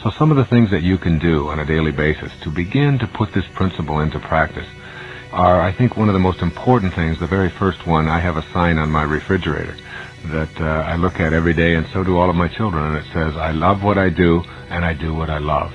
So some of the things that you can do on a daily basis to begin to put this principle into practice are, I think, one of the most important things. The very first one, I have a sign on my refrigerator that I look at every day, and so do all of my children, and it says, I love what I do, and I do what I love.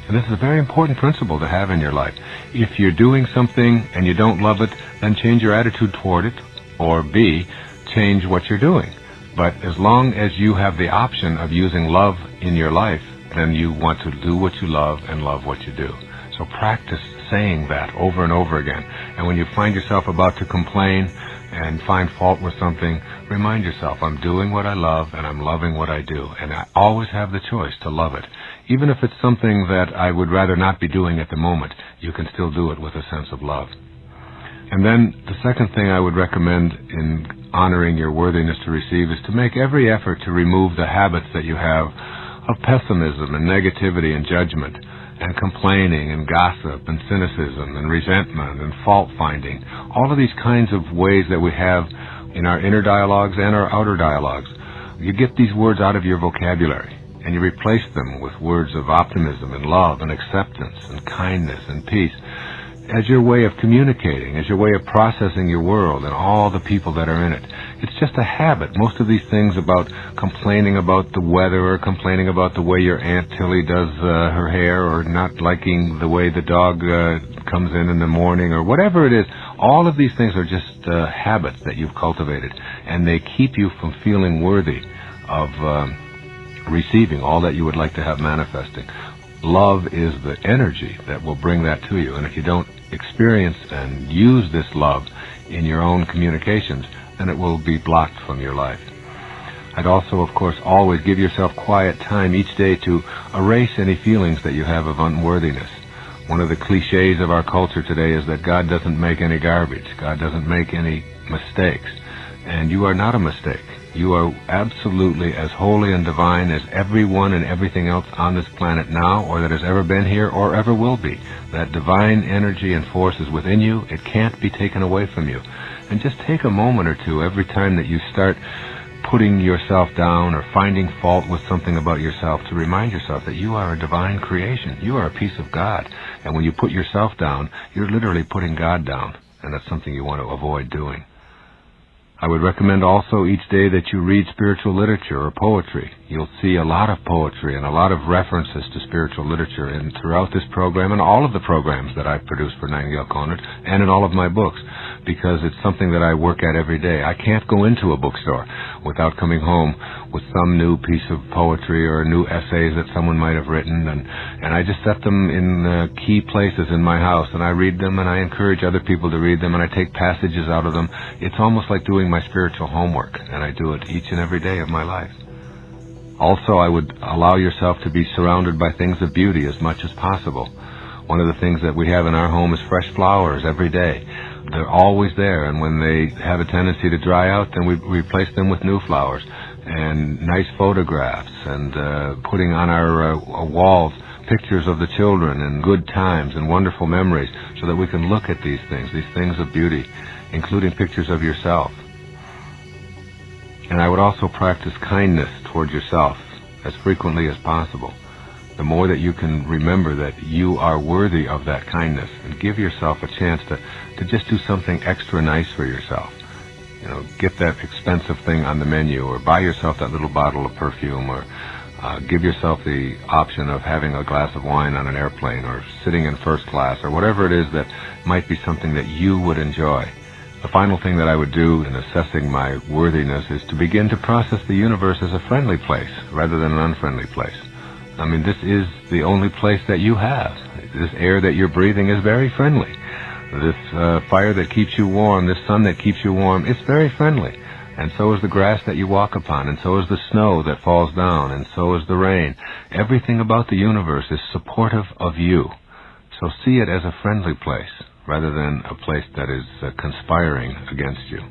And this is a very important principle to have in your life. If you're doing something and you don't love it, then change your attitude toward it, or B, change what you're doing. But as long as you have the option of using love in your life, then you want to do what you love and love what you do. So practice saying that over and over again. And when you find yourself about to complain and find fault with something, remind yourself, I'm doing what I love and I'm loving what I do. And I always have the choice to love it. Even if it's something that I would rather not be doing at the moment, you can still do it with a sense of love. And then the second thing I would recommend in honoring your worthiness to receive is to make every effort to remove the habits that you have of pessimism and negativity and judgment and complaining and gossip and cynicism and resentment and fault-finding. All of these kinds of ways that we have in our inner dialogues and our outer dialogues. You get these words out of your vocabulary and you replace them with words of optimism and love and acceptance and kindness and peace as your way of communicating, as your way of processing your world and all the people that are in it. It's just a habit. Most of these things about complaining about the weather or complaining about the way your Aunt Tilly does her hair or not liking the way the dog comes in the morning or whatever it is, all of these things are just habits that you've cultivated, and they keep you from feeling worthy of receiving all that you would like to have manifesting. Love is the energy that will bring that to you, and if you don't experience and use this love in your own communications, then it will be blocked from your life. I'd also, of course, always give yourself quiet time each day to erase any feelings that you have of unworthiness. One of the cliches of our culture today is that God doesn't make any garbage. God doesn't make any mistakes. And you are not a mistake. You are absolutely as holy and divine as everyone and everything else on this planet now, or that has ever been here or ever will be. That divine energy and force is within you. It can't be taken away from you. And just take a moment or two every time that you start putting yourself down or finding fault with something about yourself to remind yourself that you are a divine creation. You are a piece of God. And when you put yourself down, you're literally putting God down. And that's something you want to avoid doing. I would recommend also each day that you read spiritual literature or poetry. You'll see a lot of poetry and a lot of references to spiritual literature throughout this program and all of the programs that I've produced for Nightingale Conant and in all of my books, because it's something that I work at every day. I can't go into a bookstore without coming home with some new piece of poetry or new essays that someone might have written, and I just set them in key places in my house, and I read them, and I encourage other people to read them, and I take passages out of them. It's almost like doing my spiritual homework, and I do it each and every day of my life. Also, I would allow yourself to be surrounded by things of beauty as much as possible. One of the things that we have in our home is fresh flowers every day. They're always there, and when they have a tendency to dry out, then we replace them with new flowers. And nice photographs, and putting on our walls pictures of the children and good times and wonderful memories, so that we can look at these things of beauty, including pictures of yourself. And I would also practice kindness toward yourself as frequently as possible. The more that you can remember that you are worthy of that kindness, and give yourself a chance to just do something extra nice for yourself. You know, get that expensive thing on the menu, or buy yourself that little bottle of perfume, or give yourself the option of having a glass of wine on an airplane, or sitting in first class, or whatever it is that might be something that you would enjoy. The final thing that I would do in assessing my worthiness is to begin to process the universe as a friendly place rather than an unfriendly place. I mean, this is the only place that you have. This air that you're breathing is very friendly. This fire that keeps you warm, this sun that keeps you warm, it's very friendly. And so is the grass that you walk upon, and so is the snow that falls down, and so is the rain. Everything about the universe is supportive of you. So see it as a friendly place rather than a place that is conspiring against you.